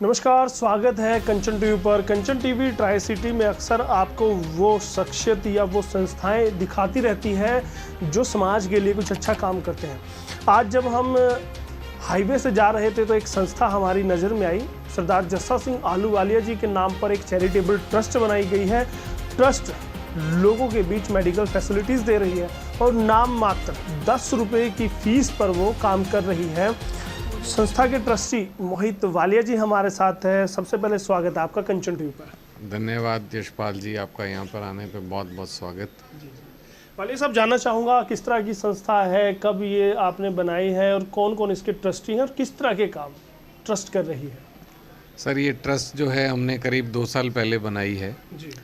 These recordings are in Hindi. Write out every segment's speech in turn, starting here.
नमस्कार, स्वागत है कंचन टीवी पर। कंचन टीवी ट्राई सिटी में अक्सर आपको वो शख्सियत या वो संस्थाएं दिखाती रहती है जो समाज के लिए कुछ अच्छा काम करते हैं। आज जब हम हाईवे से जा रहे थे तो एक संस्था हमारी नज़र में आई। सरदार जस्सा सिंह आहलूवालिया जी के नाम पर एक चैरिटेबल ट्रस्ट बनाई गई है। ट्रस्ट लोगों के बीच मेडिकल फैसिलिटीज़ दे रही है और नाम मात्र 10 रुपये की फ़ीस पर वो काम कर रही है। संस्था के ट्रस्टी मोहित वालिया जी हमारे साथ है। सबसे पहले स्वागत है आपका कंचन टीवी पर। धन्यवाद यशपाल जी, आपका यहाँ पर आने पे बहुत बहुत स्वागत। वालिया साहब, जानना चाहूँगा किस तरह की संस्था है, कब ये आपने बनाई है और कौन कौन इसके ट्रस्टी हैं और किस तरह के काम ट्रस्ट कर रही है? सर, ये ट्रस्ट जो है हमने करीब 2 साल पहले बनाई है जी।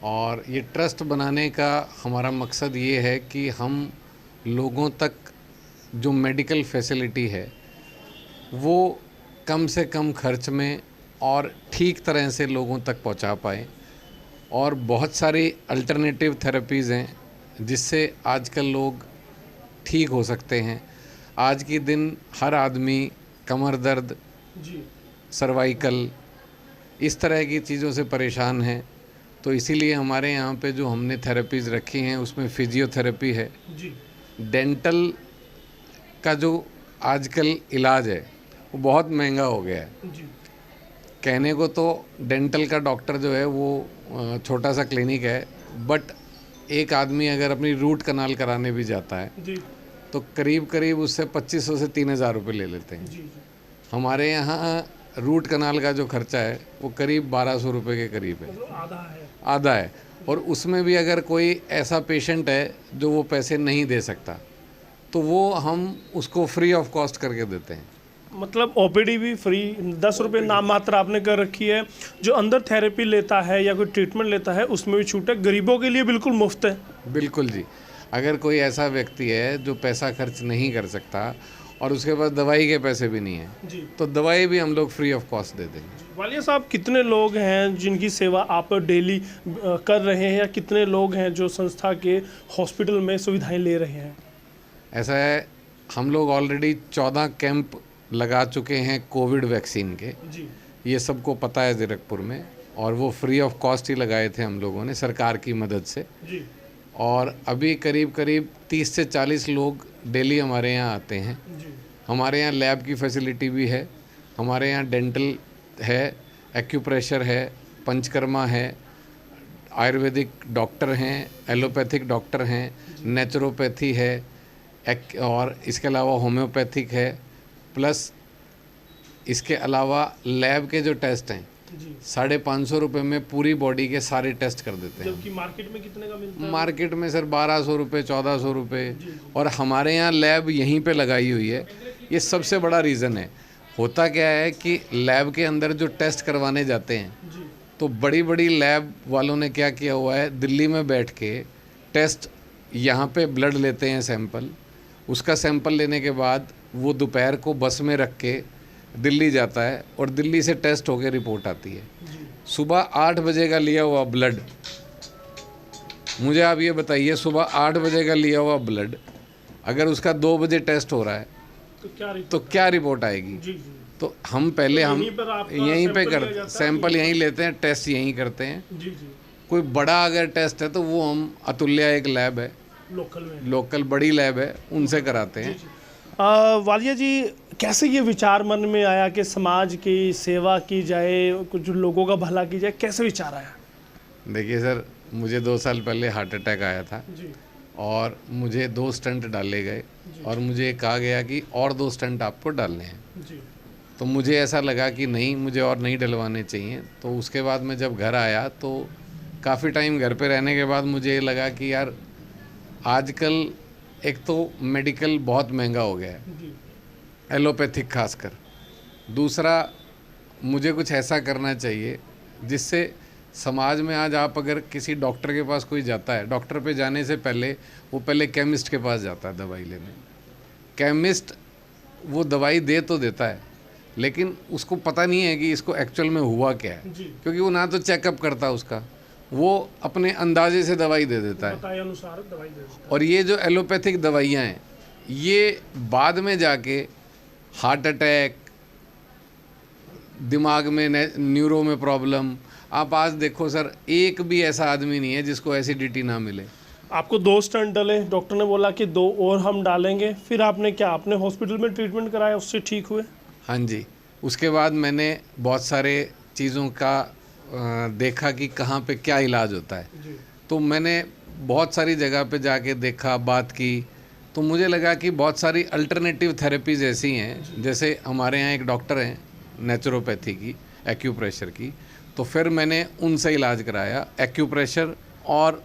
और ये ट्रस्ट बनाने का हमारा मकसद ये है कि हम लोगों तक जो मेडिकल फैसिलिटी है वो कम से कम खर्च में और ठीक तरह से लोगों तक पहुंचा पाएँ। और बहुत सारी अल्टरनेटिव थेरेपीज़ हैं जिससे आजकल लोग ठीक हो सकते हैं। आज के दिन हर आदमी कमर दर्द, सर्वाइकल, इस तरह की चीज़ों से परेशान है। तो इसीलिए हमारे यहाँ पे जो हमने थेरेपीज़ रखी हैं उसमें फिजियोथेरेपी है, डेंटल का जो आजकल इलाज है वो बहुत महंगा हो गया है। कहने को तो डेंटल का डॉक्टर जो है वो छोटा सा क्लिनिक है, बट एक आदमी अगर अपनी रूट कनाल कराने भी जाता है तो करीब करीब उससे 2500 से 3000 रुपये ले लेते हैं। हमारे यहाँ रूट कनाल का जो खर्चा है वो करीब 1200 रुपये के करीब है, आधा है। और उसमें भी अगर कोई ऐसा पेशेंट है जो वो पैसे नहीं दे सकता तो वो हम उसको फ्री ऑफ कॉस्ट करके देते हैं। मतलब ओपीडी भी फ्री, 10 रुपये नाम मात्र आपने कर रखी है। जो अंदर थेरेपी लेता है या कोई ट्रीटमेंट लेता है उसमें भी छूट है। गरीबों के लिए बिल्कुल मुफ्त है। बिल्कुल जी। अगर कोई ऐसा व्यक्ति है जो पैसा खर्च नहीं कर सकता और उसके पास दवाई के पैसे भी नहीं है तो दवाई भी हम लोग फ्री ऑफ कॉस्ट दे देंगे। वालिया साहब, कितने लोग हैं जिनकी सेवा आप डेली कर रहे हैं या कितने लोग हैं जो संस्था के हॉस्पिटल में सुविधाएं ले रहे हैं? ऐसा है, हम लोग ऑलरेडी 14 कैंप लगा चुके हैं कोविड वैक्सीन के। ये सबको पता है ज़ीरकपुर में, और वो फ्री ऑफ कॉस्ट ही लगाए थे हम लोगों ने सरकार की मदद से। और अभी करीब करीब 30 से 40 लोग डेली हमारे यहाँ आते हैं। हमारे यहाँ लैब की फैसिलिटी भी है, हमारे यहाँ डेंटल है, एक्यूप्रेशर है, पंचकर्मा है, आयुर्वेदिक डॉक्टर हैं, एलोपैथिक डॉक्टर हैं, नेचुरोपैथी है, और इसके अलावा होम्योपैथिक है। प्लस इसके अलावा लैब के जो टेस्ट हैं 550 रुपये में पूरी बॉडी के सारे टेस्ट कर देते हैं। जबकि मार्केट में कितने का मिलता है? मार्केट में सर 1200 रुपये, 1400 रुपये, और हमारे यहाँ लैब यहीं पे लगाई हुई है। ये सबसे बड़ा रीज़न है। होता क्या है कि लैब के अंदर जो टेस्ट करवाने जाते हैं तो बड़ी बड़ी लैब वालों ने क्या किया हुआ है, दिल्ली में बैठ के टेस्ट, यहाँ पे ब्लड लेते हैं सैंपल, उसका सैंपल लेने के बाद वो दोपहर को बस में रख के दिल्ली जाता है और दिल्ली से टेस्ट होके रिपोर्ट आती है। सुबह 8 बजे का लिया हुआ ब्लड, मुझे आप ये बताइए, सुबह 8 बजे का लिया हुआ ब्लड अगर उसका 2 बजे टेस्ट हो रहा है तो क्या रिपोर्ट आएगी? तो हम पहले हम यहीं पे कर सैंपल यहीं लेते हैं, टेस्ट यहीं करते हैं। कोई बड़ा अगर टेस्ट है तो वो हम अतुल्या एक लैब है लोकल बड़ी लैब है, उनसे कराते हैं। वालिया जी, कैसे ये विचार मन में आया कि समाज की सेवा की जाए, कुछ लोगों का भला की जाए? कैसे विचार आया? देखिए सर, मुझे 2 साल पहले हार्ट अटैक आया था और मुझे 2 स्टंट डाले गए और मुझे कहा गया कि और 2 स्टंट आपको डालने हैं। तो मुझे ऐसा लगा कि नहीं, मुझे और नहीं डलवाने चाहिए। तो उसके बाद मैं जब घर आया तो काफ़ी टाइम घर पे रहने के बाद मुझे लगा कि यार आजकल एक तो मेडिकल बहुत महंगा हो गया है, एलोपैथिक खासकर। दूसरा, मुझे कुछ ऐसा करना चाहिए जिससे समाज में आज आप अगर किसी डॉक्टर के पास कोई जाता है, डॉक्टर पे जाने से पहले वो पहले केमिस्ट के पास जाता है दवाई लेने। केमिस्ट वो दवाई दे तो देता है लेकिन उसको पता नहीं है कि इसको एक्चुअल में हुआ क्या है, क्योंकि वो ना तो चेकअप करता उसका, वो अपने अंदाजे से दवाई दे देता है, अनुसार दवाई दे देता है। और ये जो एलोपैथिक दवाइयाँ हैं ये बाद में जाके हार्ट अटैक, दिमाग में न्यूरो में प्रॉब्लम। आप आज देखो सर, एक भी ऐसा आदमी नहीं है जिसको एसिडिटी ना मिले। आपको 2 स्टंट डले, डॉक्टर ने बोला कि 2 और हम डालेंगे, फिर आपने क्या अपने हॉस्पिटल में ट्रीटमेंट कराया, उससे ठीक हुए? हाँ जी, उसके बाद मैंने बहुत सारे चीज़ों का देखा कि कहाँ पे क्या इलाज होता है। तो मैंने बहुत सारी जगह पे जाके देखा, बात की, तो मुझे लगा कि बहुत सारी अल्टरनेटिव थेरेपीज़ ऐसी हैं। जैसे हमारे यहाँ एक डॉक्टर हैं नेचुरोपैथी की, एक्यूप्रेशर की, तो फिर मैंने उनसे इलाज कराया, एक्यूप्रेशर और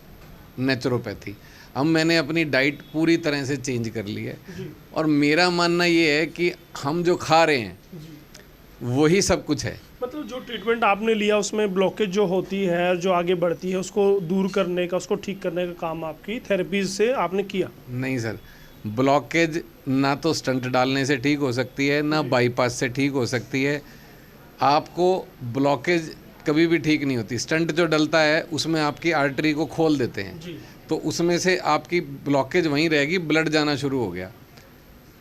नेचुरोपैथी। अब मैंने अपनी डाइट पूरी तरह से चेंज कर ली है, और मेरा मानना ये है कि हम जो खा रहे हैं वही सब कुछ है। मतलब जो ट्रीटमेंट आपने लिया उसमें ब्लॉकेज जो होती है, जो आगे बढ़ती है, उसको दूर करने का, उसको ठीक करने का काम आपकी थेरेपीज से आपने किया? नहीं सर, ब्लॉकेज ना तो स्टंट डालने से ठीक हो सकती है, ना बाईपास से ठीक हो सकती है। आपको ब्लॉकेज कभी भी ठीक नहीं होती। स्टंट जो डलता है उसमें आपकी आर्टरी को खोल देते हैं, तो उसमें से आपकी ब्लॉकेज वहीं रहेगी, ब्लड जाना शुरू हो गया।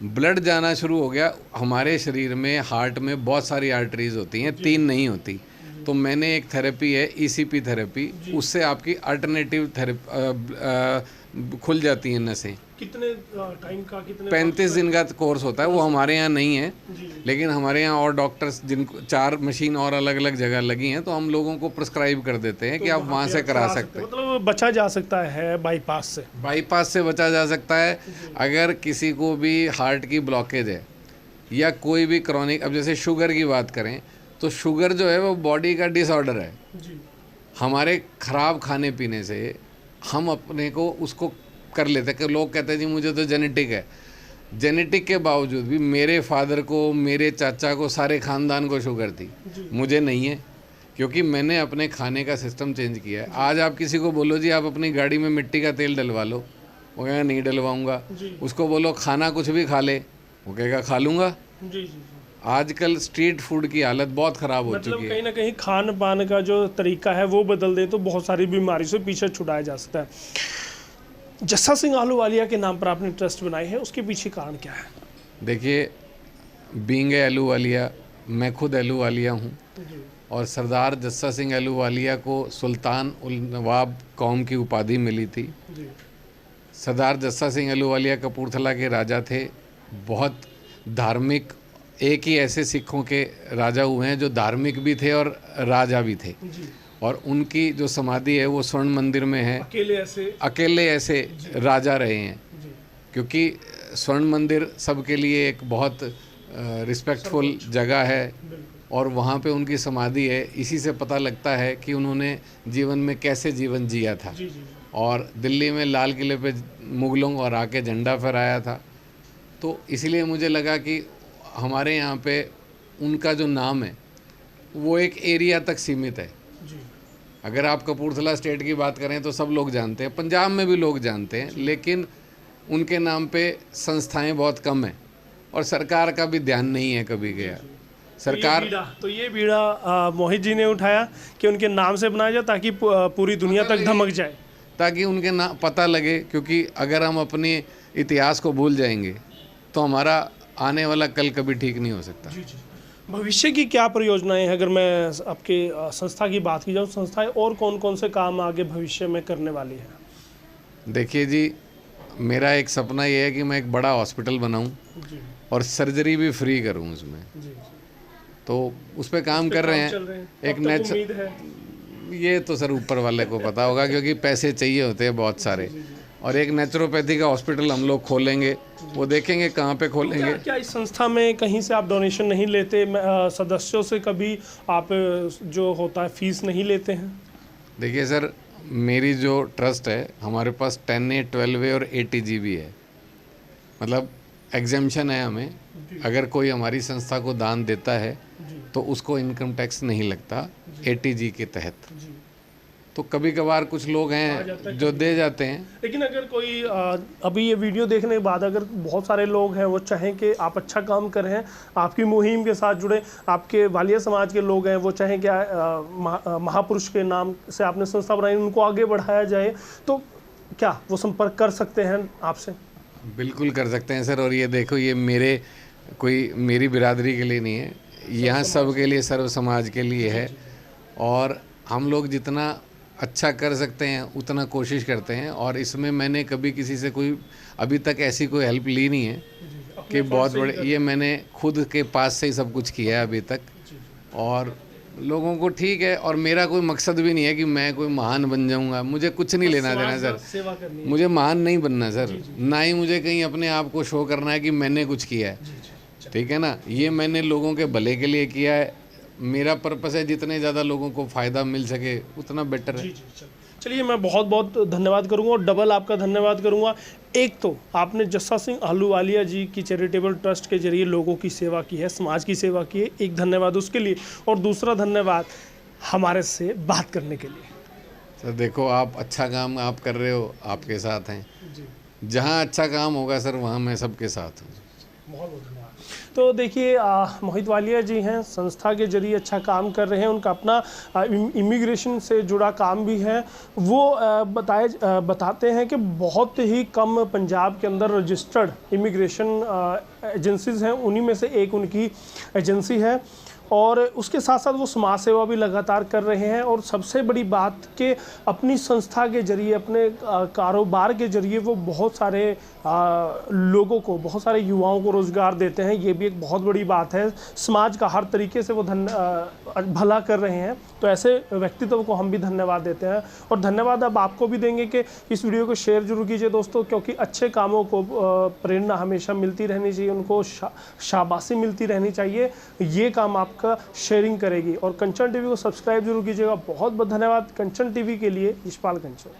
ब्लड जाना शुरू हो गया। हमारे शरीर में, हार्ट में बहुत सारी आर्टरीज होती हैं, 3 नहीं होती। तो मैंने एक थेरेपी है ईसीपी थेरेपी, उससे आपकी अल्टरनेटिव थेरेपी खुल जाती हैं नसें। कितने टाइम का, कितने 35 दिन का कोर्स होता है। वो हमारे यहाँ नहीं है, लेकिन हमारे यहाँ और डॉक्टर्स, जिनको 4 मशीन और अलग अलग जगह लगी हैं, तो हम लोगों को प्रिस्क्राइब कर देते हैं कि आप वहाँ से करा सकते हैं। मतलब बचा जा सकता है बाईपास से? बाईपास से बचा जा सकता है। अगर किसी को भी हार्ट की ब्लॉकेज है या कोई भी क्रॉनिक, अब जैसे शुगर की बात करें, तो शुगर जो है वो बॉडी का डिसऑर्डर है। हमारे ख़राब खाने पीने से हम अपने को उसको कर लेते हैं। कि लोग कहते हैं जी मुझे तो जेनेटिक है। जेनेटिक के बावजूद भी मेरे फादर को, मेरे चाचा को, सारे ख़ानदान को शुगर थी, मुझे नहीं है, क्योंकि मैंने अपने खाने का सिस्टम चेंज किया है। आज आप किसी को बोलो जी आप अपनी गाड़ी में मिट्टी का तेल डलवा लो, वो कहेगा नहीं डलवाऊंगा। उसको बोलो खाना कुछ भी खा ले, वो कहेगा खा लूँगा। आजकल स्ट्रीट फूड की हालत बहुत ख़राब हो चुकी है। कहीं ना कहीं खान पान का जो तरीका है वो बदल दे तो बहुत सारी बीमारी से पीछे छुड़ाया जा सकता है। जस्सा सिंह आहलूवालिया के नाम पर आपने ट्रस्ट बनाई है, उसके पीछे कारण क्या है? देखिए, बीइंग ए आहलूवालिया, मैं खुद आहलूवालिया हूँ, और सरदार जस्सा सिंह आहलूवालिया को सुल्तान उल नवाब कौम की उपाधि मिली थी। सरदार जस्सा सिंह आहलूवालिया कपूरथला के राजा थे, बहुत धार्मिक। एक ही ऐसे सिखों के राजा हुए हैं जो धार्मिक भी थे और राजा भी थे, और उनकी जो समाधि है वो स्वर्ण मंदिर में है। अकेले ऐसे राजा रहे हैं, क्योंकि स्वर्ण मंदिर सबके लिए एक बहुत रिस्पेक्टफुल जगह है, और वहाँ पे उनकी समाधि है। इसी से पता लगता है कि उन्होंने जीवन में कैसे जीवन जिया था। और दिल्ली में लाल किले पे मुगलों को हरा के झंडा फहराया था। तो इसीलिए मुझे लगा कि हमारे यहाँ पे उनका जो नाम है वो एक एरिया तक सीमित है। अगर आप कपूरथला स्टेट की बात करें तो सब लोग जानते हैं, पंजाब में भी लोग जानते हैं, लेकिन उनके नाम पे संस्थाएं बहुत कम हैं, और सरकार का भी ध्यान नहीं है कभी गया। सरकार तो ये बीड़ा मोहित जी ने उठाया कि उनके नाम से बनाया जाए, ताकि पूरी दुनिया तक धमक जाए, ताकि उनके नाम पता लगे। क्योंकि अगर हम अपने इतिहास को भूल जाएंगे तो हमारा आने वाला कल कभी ठीक नहीं हो सकता। भविष्य की क्या परियोजनाएं हैं? अगर मैं आपके संस्था की बात की जाऊँ, संस्थाएं और कौन कौन से काम आगे भविष्य में करने वाली है? देखिए जी, मेरा एक सपना ये है कि मैं एक बड़ा हॉस्पिटल बनाऊं और सर्जरी भी फ्री करूं उसमें। तो उस पर काम कर रहे हैं। एक ये तो सर ऊपर वाले को पता होगा, क्योंकि पैसे चाहिए होते हैं बहुत सारे। और एक नेचुरोपैथी का हॉस्पिटल हम लोग खोलेंगे, वो देखेंगे कहाँ पे खोलेंगे। क्या इस संस्था में कहीं से आप डोनेशन नहीं लेते? सदस्यों से कभी आप जो होता है फीस नहीं लेते हैं? देखिए सर, मेरी जो ट्रस्ट है, हमारे पास 10A, 12A और 80G भी है। मतलब एग्जेम्पशन है हमें। अगर कोई हमारी संस्था को दान देता है तो उसको इनकम टैक्स नहीं लगता 80G के तहत। तो कभी कभार कुछ लोग हैं जो दे जाते हैं। लेकिन अगर कोई अभी ये वीडियो देखने के बाद अगर बहुत सारे लोग हैं वो चाहें कि आप अच्छा काम कर रहे हैं, आपकी मुहिम के साथ जुड़े, आपके वालिया समाज के लोग हैं वो चाहें कि महापुरुष के नाम से आपने संस्था बनाई, उनको आगे बढ़ाया जाए, तो क्या वो संपर्क कर सकते हैं आपसे? बिल्कुल कर सकते हैं सर। और ये देखो, ये मेरी बिरादरी के लिए नहीं है, यहाँ सबके लिए, सर्व समाज के लिए है। और हम लोग जितना अच्छा कर सकते हैं उतना कोशिश करते हैं, और इसमें मैंने कभी किसी से कोई अभी तक ऐसी कोई हेल्प ली नहीं है कि बहुत बड़े, ये मैंने खुद के पास से ही सब कुछ किया है अभी तक। और लोगों को ठीक है, और मेरा कोई मकसद भी नहीं है कि मैं कोई महान बन जाऊंगा, मुझे कुछ नहीं लेना देना सर, सेवा करनी है। मुझे महान नहीं बनना सर, ना ही मुझे कहीं अपने आप को शो करना है कि मैंने कुछ किया है, ठीक है ना। ये मैंने लोगों के भले के लिए किया है, मेरा पर्पस है जितने ज़्यादा लोगों को फ़ायदा मिल सके उतना बेटर है। चलिए, मैं बहुत बहुत धन्यवाद करूंगा और डबल आपका धन्यवाद करूंगा। एक तो आपने जस्सा सिंह आहलूवालिया जी की चैरिटेबल ट्रस्ट के जरिए लोगों की सेवा की है, समाज की सेवा की है, एक धन्यवाद उसके लिए, और दूसरा धन्यवाद हमारे से बात करने के लिए। सर देखो, आप अच्छा काम आप कर रहे हो, आपके साथ हैं, जहाँ अच्छा काम होगा सर वहाँ मैं सबके साथ हूँ। बहुत बहुत धन्यवाद। तो देखिए, मोहित वालिया जी हैं, संस्था के जरिए अच्छा काम कर रहे हैं, उनका अपना इमिग्रेशन से जुड़ा काम भी है। वो बताते हैं कि बहुत ही कम पंजाब के अंदर रजिस्टर्ड इमिग्रेशन एजेंसीज हैं, उन्हीं में से एक उनकी एजेंसी है, और उसके साथ साथ वो समाज सेवा भी लगातार कर रहे हैं। और सबसे बड़ी बात कि अपनी संस्था के जरिए, अपने कारोबार के जरिए वो बहुत सारे लोगों को, बहुत सारे युवाओं को रोज़गार देते हैं। ये भी एक बहुत बड़ी बात है। समाज का हर तरीके से वो भला कर रहे हैं, तो ऐसे व्यक्तित्व को हम भी धन्यवाद देते हैं। और धन्यवाद अब आपको भी देंगे कि इस वीडियो को शेयर जरूर कीजिए दोस्तों, क्योंकि अच्छे कामों को प्रेरणा हमेशा मिलती रहनी चाहिए, उनको शाबाशी मिलती रहनी चाहिए। ये काम आपका शेयरिंग करेगी। और कंचन टीवी को सब्सक्राइब जरूर कीजिएगा। बहुत बहुत धन्यवाद कंचन टीवी के लिए। यशपाल कंचन।